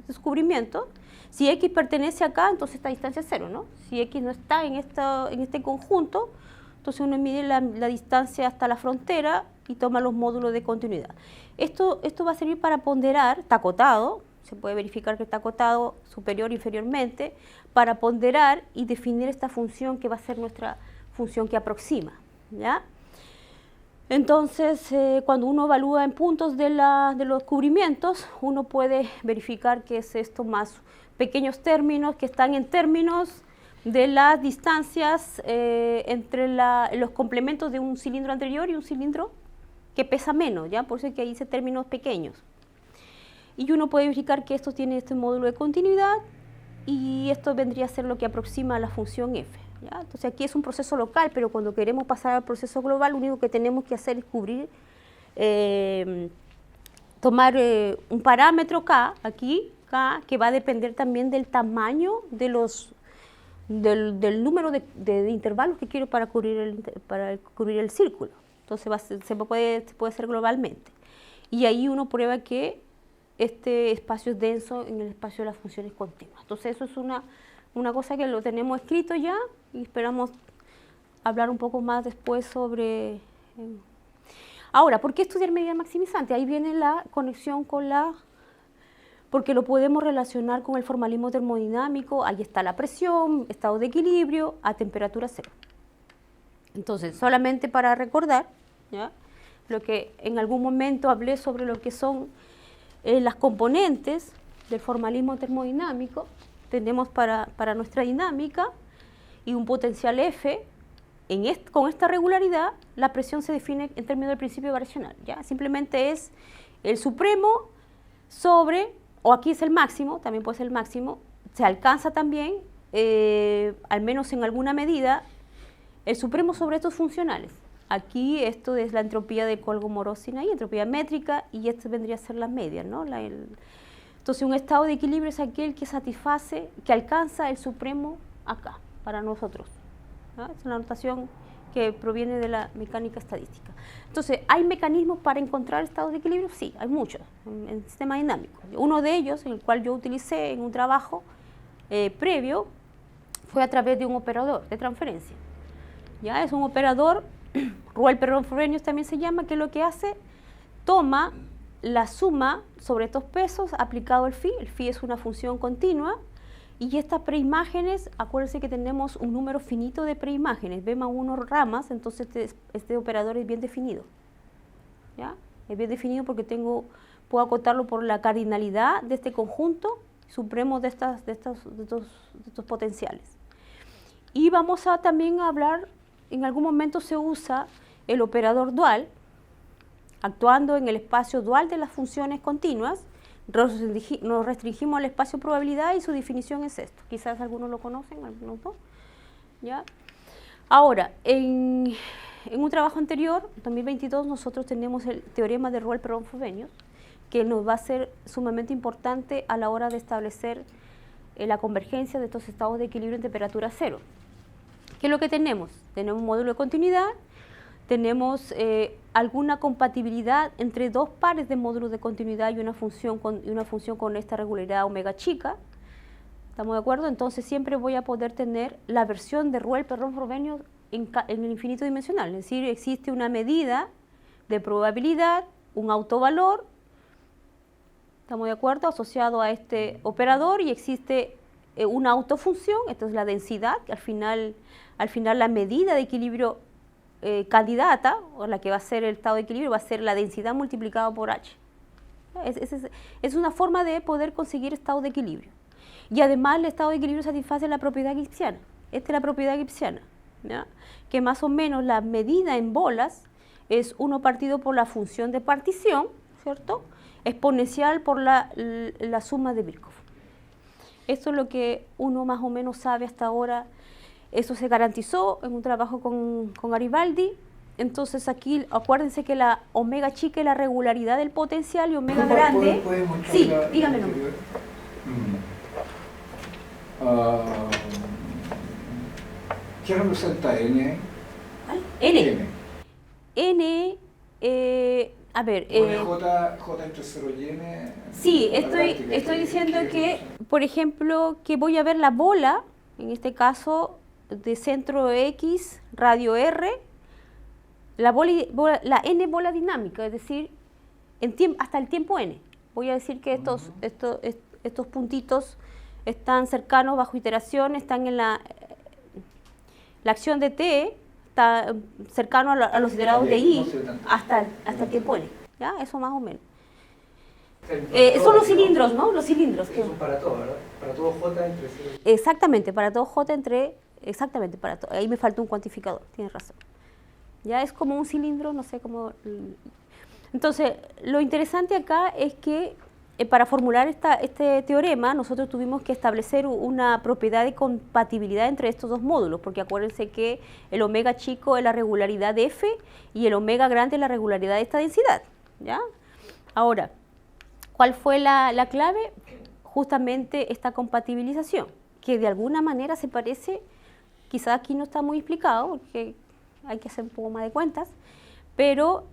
S2: descubrimientos. Si X pertenece acá, entonces esta distancia es 0, ¿no? Si X no está en este conjunto, entonces uno mide la distancia hasta la frontera y toma los módulos de continuidad. Esto va a servir para ponderar, está acotado, se puede verificar que está acotado superior e inferiormente, para ponderar y definir esta función que va a ser nuestra función que aproxima, ¿ya? Entonces, cuando uno evalúa en puntos de los cubrimientos, uno puede verificar que es esto más pequeños términos que están en términos de las distancias entre los complementos de un cilindro anterior y un cilindro que pesa menos, ¿ya? Por eso es que ahí dice términos pequeños. Y uno puede verificar que esto tiene este módulo de continuidad y esto vendría a ser lo que aproxima a la función f, ¿ya? Entonces aquí es un proceso local, pero cuando queremos pasar al proceso global, lo único que tenemos que hacer es cubrir, tomar un parámetro K, aquí, K, que va a depender también del tamaño de del número de intervalos que quiero para cubrir el círculo. Entonces se puede hacer globalmente. Y ahí uno prueba que este espacio es denso en el espacio de las funciones continuas. Entonces eso es una cosa que lo tenemos escrito ya y esperamos hablar un poco más después sobre... Ahora, ¿por qué estudiar medida maximizante? Ahí viene la conexión con porque lo podemos relacionar con el formalismo termodinámico. Ahí está la presión, estado de equilibrio, a temperatura cero. Entonces, solamente para recordar, ¿ya? Lo que en algún momento hablé sobre lo que son las componentes del formalismo termodinámico. Tenemos para nuestra dinámica y un potencial F con esta regularidad, la presión se define en términos del principio variacional, ¿ya? Simplemente es el supremo sobre, o aquí es el máximo, también puede ser el máximo, se alcanza también, al menos en alguna medida, el supremo sobre estos funcionales. Aquí esto es la entropía de Kolmogorov-Sinaí, entropía métrica, y esto vendría a ser la media, ¿no? Entonces un estado de equilibrio es aquel que satisface, que alcanza el supremo acá, para nosotros, ¿no? Es una notación que proviene de la mecánica estadística. Entonces, ¿hay mecanismos para encontrar estados de equilibrio? Sí, hay muchos en el sistema dinámico. Uno de ellos, en el cual yo utilicé en un trabajo previo, fue a través de un operador de transferencia. ¿Ya? Es un operador, Ruehl-Perron-Frobenius también se llama, que lo que hace, toma la suma sobre estos pesos aplicado al phi. El phi es una función continua, y estas preimágenes, acuérdense que tenemos un número finito de preimágenes, B más 1 ramas, entonces este operador es bien definido. ¿Ya? Es bien definido porque puedo acotarlo por la cardinalidad de este conjunto supremo de estos potenciales. Y vamos a también hablar, en algún momento se usa el operador dual, actuando en el espacio dual de las funciones continuas. Nos restringimos al espacio probabilidad y su definición es esto. Quizás algunos lo conocen, algunos no. ¿Ya? Ahora, en un trabajo anterior, 2022, nosotros tenemos el teorema de Ruehl-Perron-Frobenius, que nos va a ser sumamente importante a la hora de establecer la convergencia de estos estados de equilibrio en temperatura cero. ¿Qué es lo que tenemos? Tenemos un módulo de continuidad, tenemos alguna compatibilidad entre dos pares de módulos de continuidad y una función con esta regularidad omega chica. ¿Estamos de acuerdo? Entonces siempre voy a poder tener la versión de Ruehl-Perron-Frobenius en el infinito dimensional. Es decir, existe una medida de probabilidad, un autovalor, ¿estamos de acuerdo?, asociado a este operador, y existe una autofunción, esta es la densidad, que al final la medida de equilibrio candidata, o la que va a ser el estado de equilibrio, va a ser la densidad multiplicada por H. Es una forma de poder conseguir estado de equilibrio. Y además el estado de equilibrio satisface la propiedad gibsiana. Esta es la propiedad gibsiana, ¿ya? Que más o menos la medida en bolas es 1 partido por la función de partición, ¿cierto?, exponencial por la suma de Birkhoff. Esto es lo que uno más o menos sabe hasta ahora. Eso se garantizó en un trabajo con Garibaldi. Entonces aquí, acuérdense que la omega chica es la regularidad del potencial, y omega grande...
S1: ¿Puedes mostrar
S2: sí,
S1: la
S2: dígame nomás.
S1: ¿Qué representa N?
S2: ¿Cuál? N. A ver...
S1: J entre 0 y N...
S2: Sí, estoy diciendo que, por ejemplo, que voy a ver la bola, en este caso, de centro X, radio R, la N bola dinámica, es decir, hasta el tiempo N. Voy a decir que estos puntitos están cercanos bajo iteración, están en la acción de T, está cercano a los iterados de I hasta el tiempo N. ¿Ya? Eso más o menos. Son los cilindros, ¿no? Los cilindros.
S3: Eso para todo, ¿verdad? Para todo J entre 0 y...
S2: Exactamente, para todo J exactamente, para todo. Ahí me falta un cuantificador, tienes razón. Ya es como un cilindro, no sé cómo... Entonces, lo interesante acá es que para formular este teorema, nosotros tuvimos que establecer una propiedad de compatibilidad entre estos dos módulos, porque acuérdense que el omega chico es la regularidad de F y el omega grande es la regularidad de esta densidad, ¿ya? Ahora, ¿cuál fue la clave? Justamente esta compatibilización, que de alguna manera se parece, quizás aquí no está muy explicado, porque hay que hacer un poco más de cuentas, pero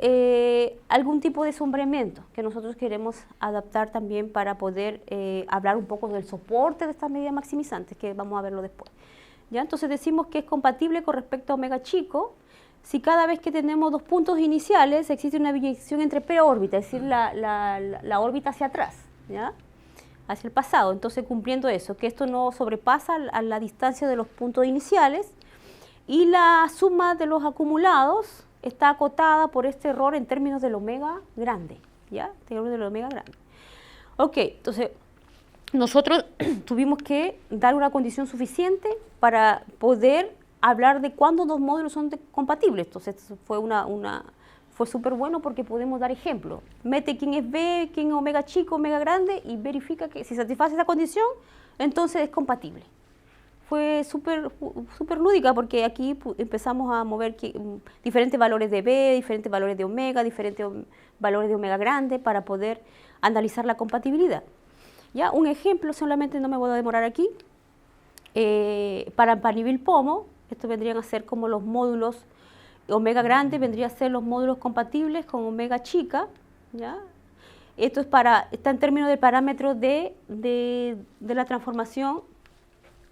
S2: algún tipo de sombreamiento que nosotros queremos adaptar también para poder hablar un poco del soporte de estas medidas maximizantes, que vamos a verlo después. ¿Ya? Entonces decimos que es compatible con respecto a omega chico si cada vez que tenemos dos puntos iniciales existe una biyección entre P órbitas, es decir, la órbita hacia atrás, ¿ya?, hacia el pasado. Entonces, cumpliendo eso, que esto no sobrepasa a la distancia de los puntos iniciales, y la suma de los acumulados está acotada por este error en términos del omega grande, ¿ya? Términos del omega grande. Ok, entonces nosotros tuvimos que dar una condición suficiente para poder hablar de cuándo dos módulos son compatibles. Entonces fue súper bueno porque podemos dar ejemplos. Mete quién es B, quién es omega chico, omega grande y verifica que si satisface esa condición, entonces es compatible. Fue súper lúdica porque aquí empezamos a mover diferentes valores de B, diferentes valores de omega, diferentes valores de omega grande para poder analizar la compatibilidad. Ya, un ejemplo, solamente no me voy a demorar aquí, para panivil-pomo, estos vendrían a ser como los módulos, omega grande vendría a ser los módulos compatibles con omega chica, ¿ya? Esto está en términos del parámetro de la transformación,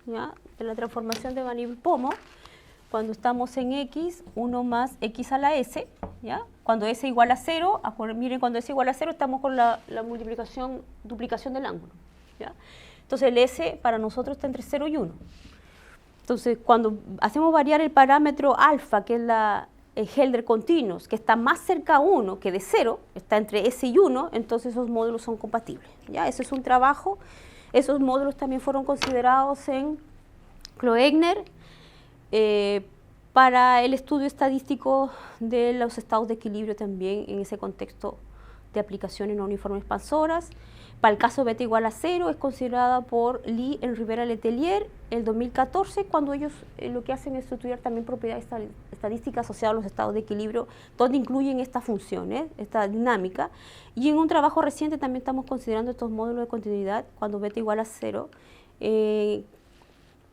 S2: ¿ya? De la transformación de panivil-pomo, cuando estamos en X, 1 más X a la S, ¿ya? Cuando S igual a 0, miren, cuando S igual a 0 estamos con la duplicación del ángulo, ¿ya? Entonces el S para nosotros está entre 0 y 1. Entonces cuando hacemos variar el parámetro alfa, que es el Helder continuous, que está más cerca a 1 que de 0, está entre S y 1, entonces esos módulos son compatibles, ¿ya? Ese es un trabajo. Esos módulos también fueron considerados en Kloegner, para el estudio estadístico de los estados de equilibrio también en ese contexto de aplicaciones no uniformes expansoras. Para el caso beta igual a 0 es considerada por Lee en Rivera Letelier el 2014, cuando ellos lo que hacen es estudiar también propiedades estadísticas asociadas a los estados de equilibrio, donde incluyen estas funciones, esta dinámica. Y en un trabajo reciente también estamos considerando estos módulos de continuidad cuando beta igual a 0,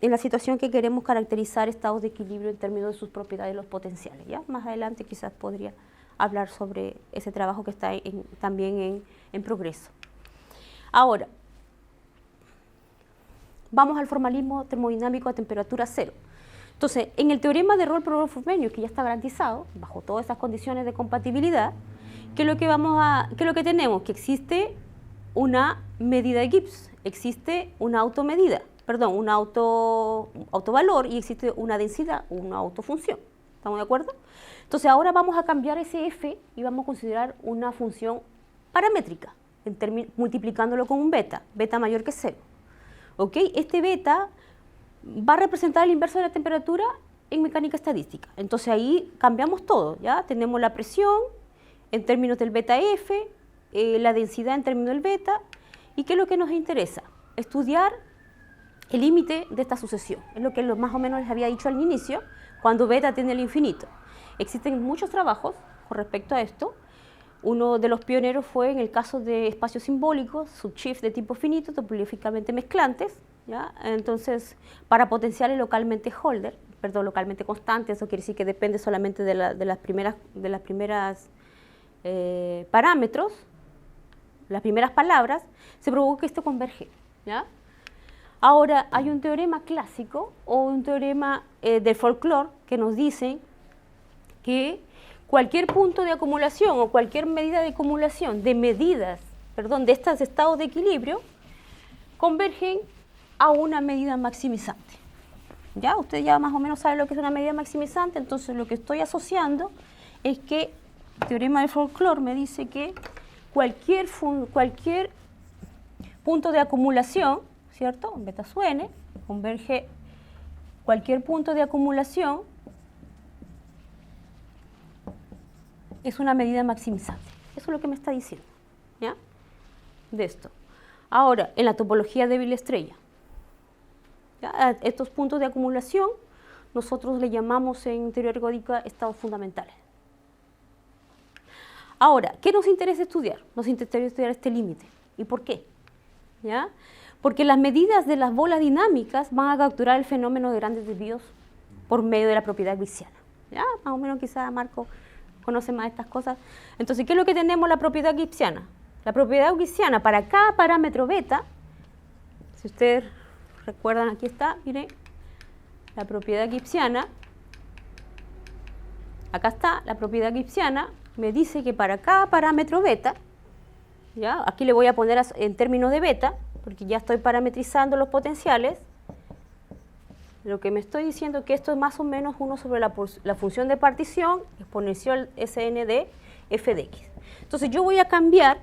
S2: en la situación que queremos caracterizar estados de equilibrio en términos de sus propiedades, los potenciales, ¿ya? Más adelante quizás podría hablar sobre ese trabajo que está también en progreso. Ahora, vamos al formalismo termodinámico a temperatura cero. Entonces, en el teorema de Rolle-Proudhon-Frobenius, que ya está garantizado, bajo todas esas condiciones de compatibilidad, ¿qué es lo que tenemos? Que existe una medida de Gibbs, existe una automedida, un autovalor y existe una densidad, una autofunción. ¿Estamos de acuerdo? Entonces ahora vamos a cambiar ese f y vamos a considerar una función paramétrica, multiplicándolo con un beta mayor que 0. ¿Ok? Este beta va a representar el inverso de la temperatura en mecánica estadística. Entonces ahí cambiamos todo, ¿ya? Tenemos la presión en términos del beta f, la densidad en términos del beta, y ¿qué es lo que nos interesa? Estudiar el límite de esta sucesión. Es lo que más o menos les había dicho al inicio, cuando beta tiende al infinito. Existen muchos trabajos con respecto a esto. Uno de los pioneros fue en el caso de espacios simbólicos, subshift de tipo finito, topológicamente mezclantes, ¿ya? Entonces, para potenciales localmente constantes, eso quiere decir que depende solamente de las primeras parámetros, las primeras palabras, se provoca que esto converge, ¿ya? Ahora, hay un teorema clásico o un teorema del folclore que nos dice que cualquier punto de acumulación o cualquier medida de acumulación de estos estados de equilibrio convergen a una medida maximizante. ¿Ya? Usted ya más o menos sabe lo que es una medida maximizante, entonces lo que estoy asociando es que el teorema del folclore me dice que cualquier punto de acumulación, ¿cierto? Beta sub n, converge cualquier punto de acumulación, es una medida maximizante. Eso es lo que me está diciendo, ¿ya? De esto. Ahora, en la topología de Ville-Estrella, ¿ya? A estos puntos de acumulación, nosotros le llamamos en teoría ergódica estados fundamentales. Ahora, ¿qué nos interesa estudiar? Nos interesa estudiar este límite. ¿Y por qué? ¿Ya? Porque las medidas de las bolas dinámicas van a capturar el fenómeno de grandes desvíos por medio de la propiedad gibbsiana. ¿Ya? Más o menos quizá Marco conoce más estas cosas. Entonces, ¿qué es lo que tenemos la propiedad gibbsiana? La propiedad gibbsiana para cada parámetro beta, si ustedes recuerdan, aquí está, miren, la propiedad gibbsiana, acá está, la propiedad gibbsiana me dice que para cada parámetro beta, ¿ya? Aquí le voy a poner en términos de beta, porque ya estoy parametrizando los potenciales. Lo que me estoy diciendo es que esto es más o menos 1 sobre la función de partición exponencial Sn de f de x. Entonces yo voy a cambiar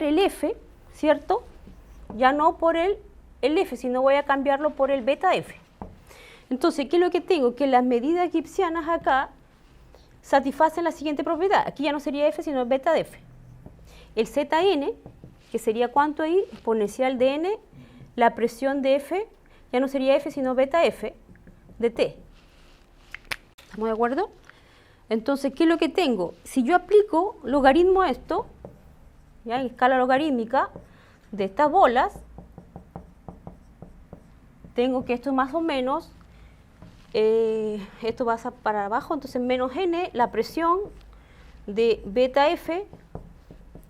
S2: el f, ¿cierto? Ya no por el f, sino voy a cambiarlo por el beta f. Entonces, ¿qué es lo que tengo? Que las medidas gibsianas acá satisfacen la siguiente propiedad. Aquí ya no sería f, sino beta de f. El Zn, que sería ¿cuánto ahí? Exponencial de n, la presión de f, ya no sería f, sino beta f de t. ¿Estamos de acuerdo? Entonces, ¿qué es lo que tengo? Si yo aplico logaritmo a esto, ¿ya? En escala logarítmica de estas bolas, tengo que esto más o menos, esto va para abajo, entonces menos n, la presión de beta f.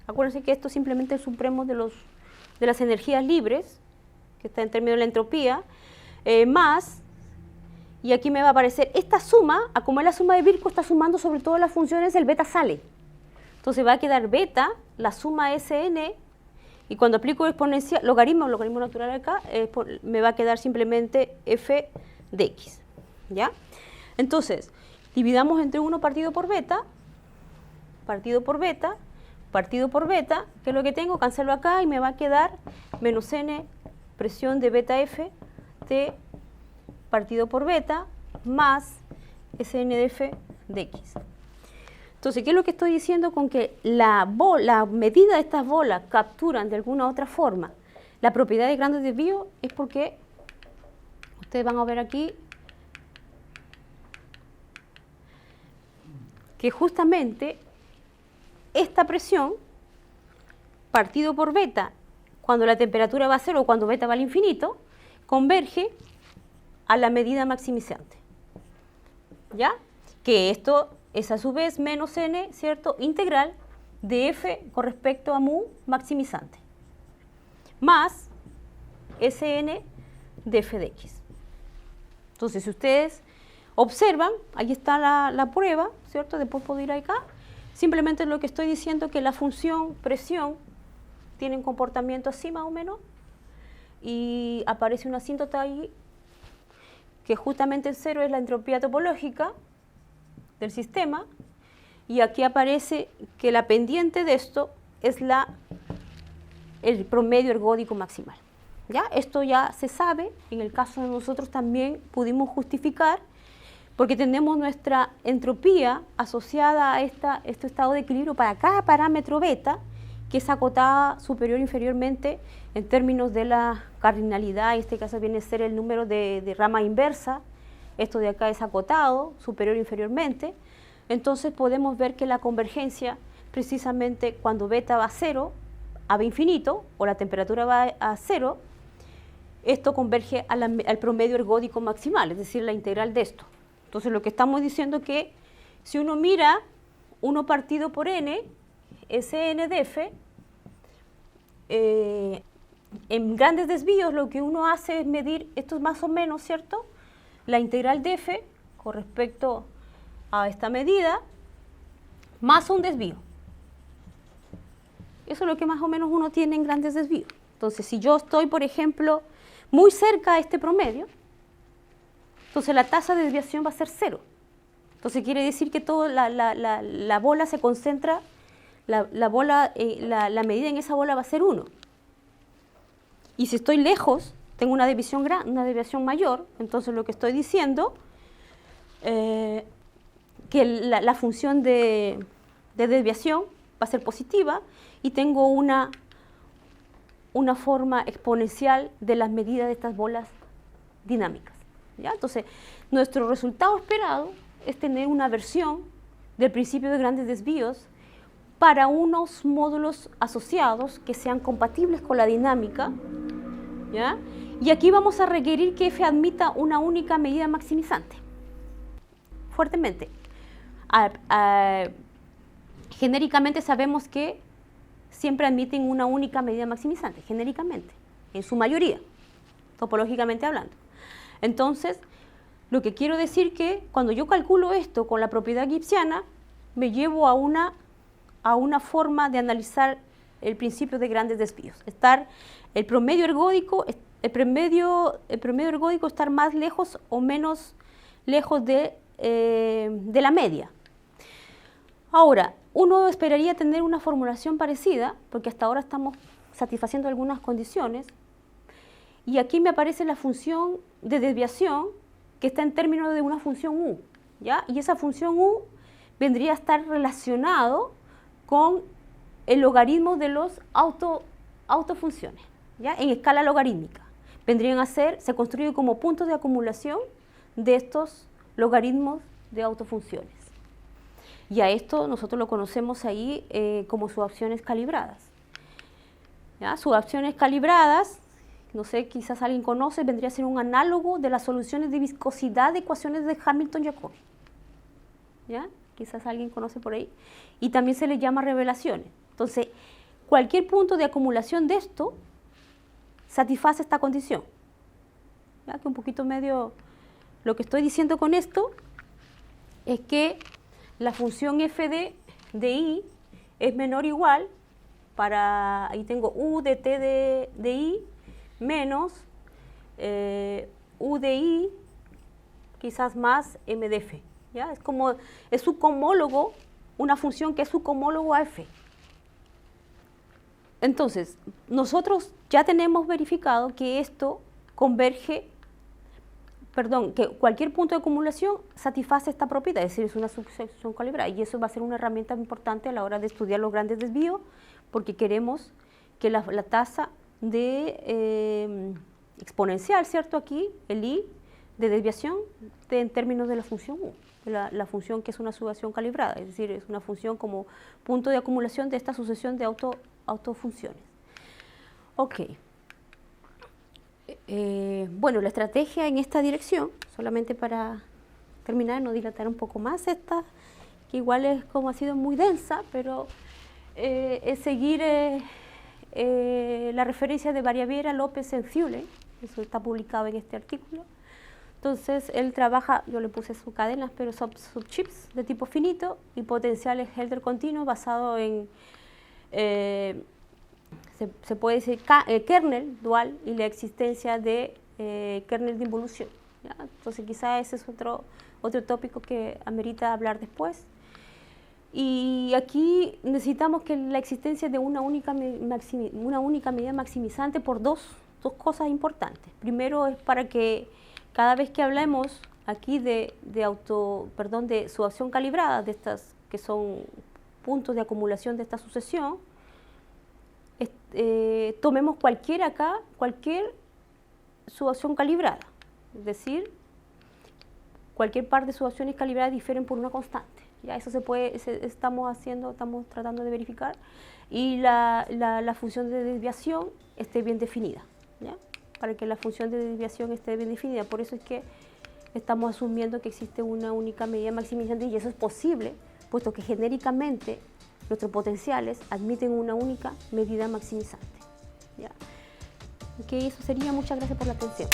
S2: Acuérdense que esto es simplemente el supremo de las energías libres, que está en términos de la entropía, más, y aquí me va a aparecer esta suma, como es la suma de Virchow, está sumando sobre todo las funciones, el beta sale. Entonces va a quedar beta, la suma Sn, y cuando aplico exponencial, logaritmo natural acá, me va a quedar simplemente f de x. ¿Ya? Entonces, dividamos entre 1 partido por beta, partido por beta, partido por beta, que es lo que tengo, cancelo acá y me va a quedar menos n presión de beta f t partido por beta más Sn de f de x. Entonces, ¿qué es lo que estoy diciendo con que la medida de estas bolas capturan de alguna otra forma la propiedad de grandes desvíos? Es porque ustedes van a ver aquí que justamente esta presión partido por beta, cuando la temperatura va a 0 o cuando beta va al infinito, converge a la medida maximizante. ¿Ya? Que esto es a su vez menos n, ¿cierto? Integral de f con respecto a mu maximizante, más Sn de f de x. Entonces, si ustedes observan, ahí está la prueba, ¿cierto? Después puedo ir acá. Simplemente lo que estoy diciendo es que la función presión tiene un comportamiento así más o menos, y aparece una asíntota ahí, que justamente el 0 es la entropía topológica del sistema, y aquí aparece que la pendiente de esto es el promedio ergódico maximal. ¿Ya? Esto ya se sabe, en el caso de nosotros también pudimos justificar, porque tenemos nuestra entropía asociada a este estado de equilibrio para cada parámetro beta, que es acotada superior e inferiormente en términos de la cardinalidad. En este caso viene a ser el número de rama inversa. Esto de acá es acotado superior e inferiormente. Entonces podemos ver que la convergencia, precisamente cuando beta va a 0, a infinito, o la temperatura va a 0, esto converge al promedio ergódico maximal, es decir, la integral de esto. Entonces lo que estamos diciendo es que si uno mira 1 partido por n, Sn de f, en grandes desvíos lo que uno hace es medir, esto es más o menos, ¿cierto?, la integral de f con respecto a esta medida, más un desvío. Eso es lo que más o menos uno tiene en grandes desvíos. Entonces, si yo estoy, por ejemplo, muy cerca a este promedio, entonces la tasa de desviación va a ser 0. Entonces quiere decir que toda la bola se concentra, la medida en esa bola va a ser 1. Y si estoy lejos, tengo una desviación mayor, entonces lo que estoy diciendo, que la función de desviación va a ser positiva, y tengo una forma exponencial de las medidas de estas bolas dinámicas. ¿Ya? Entonces, nuestro resultado esperado es tener una versión del principio de grandes desvíos para unos módulos asociados que sean compatibles con la dinámica. ¿Ya? Y aquí vamos a requerir que f admita una única medida maximizante. Fuertemente. Genéricamente sabemos que siempre admiten una única medida maximizante, genéricamente, en su mayoría, topológicamente hablando. Entonces, lo que quiero decir que cuando yo calculo esto con la propiedad gibsiana, me llevo a una forma de analizar el principio de grandes desvíos. El promedio ergódico estar más lejos o menos lejos de la media. Ahora, uno esperaría tener una formulación parecida, porque hasta ahora estamos satisfaciendo algunas condiciones, y aquí me aparece la función de desviación, que está en términos de una función u, ¿ya? Y esa función u vendría a estar relacionado con el logaritmo de los autofunciones, ¿ya? En escala logarítmica. Vendrían a ser, se construye como puntos de acumulación de estos logaritmos de autofunciones. Y a esto nosotros lo conocemos ahí como subacciones calibradas. ¿Ya? Subacciones calibradas, no sé, quizás alguien conoce, vendría a ser un análogo de las soluciones de viscosidad de ecuaciones de Hamilton-Jacobi. ¿Ya? Quizás alguien conoce por ahí. Y también se le llama revelaciones. Entonces, cualquier punto de acumulación de esto satisface esta condición. ¿Ya? Que un poquito medio, lo que estoy diciendo con esto es que la función f de i es menor o igual para, ahí tengo u de t de i menos u de i quizás más m de f. ¿Ya? Es como, es su comólogo, una función que es su comólogo a f. Entonces, nosotros ya tenemos verificado que esto converge, que cualquier punto de acumulación satisface esta propiedad, es decir, es una subsección calibrada, y eso va a ser una herramienta importante a la hora de estudiar los grandes desvíos, porque queremos que la tasa de exponencial, ¿cierto? Aquí, el i de desviación, en términos de la función u, la función que es una subacción calibrada, es decir, es una función como punto de acumulación de esta sucesión de autofunciones. Ok. Bueno, la estrategia en esta dirección, solamente para terminar, no dilatar un poco más esta, que igual es como ha sido muy densa, pero es seguir la referencia de Variaviera López en Thiele, eso está publicado en este artículo. Entonces, él trabaja, yo le puse subcadenas, pero subchips de tipo finito y potenciales Hölder continuos basado en, se puede decir, kernel dual y la existencia de kernel de involución. ¿Ya? Entonces, quizá ese es otro tópico que amerita hablar después. Y aquí necesitamos que la existencia de una única medida maximizante por dos cosas importantes. Primero es para que cada vez que hablemos aquí de subacción calibrada, de estas que son puntos de acumulación de esta sucesión, tomemos cualquier subacción calibrada, es decir, cualquier par de subacciones calibradas difieren por una constante. Ya eso estamos tratando de verificar, y la función de desviación esté bien definida, ¿ya? Para que la función de desviación esté bien definida. Por eso es que estamos asumiendo que existe una única medida maximizante, y eso es posible, puesto que genéricamente nuestros potenciales admiten una única medida maximizante. ¿Ya? Ok, eso sería. Muchas gracias por la atención.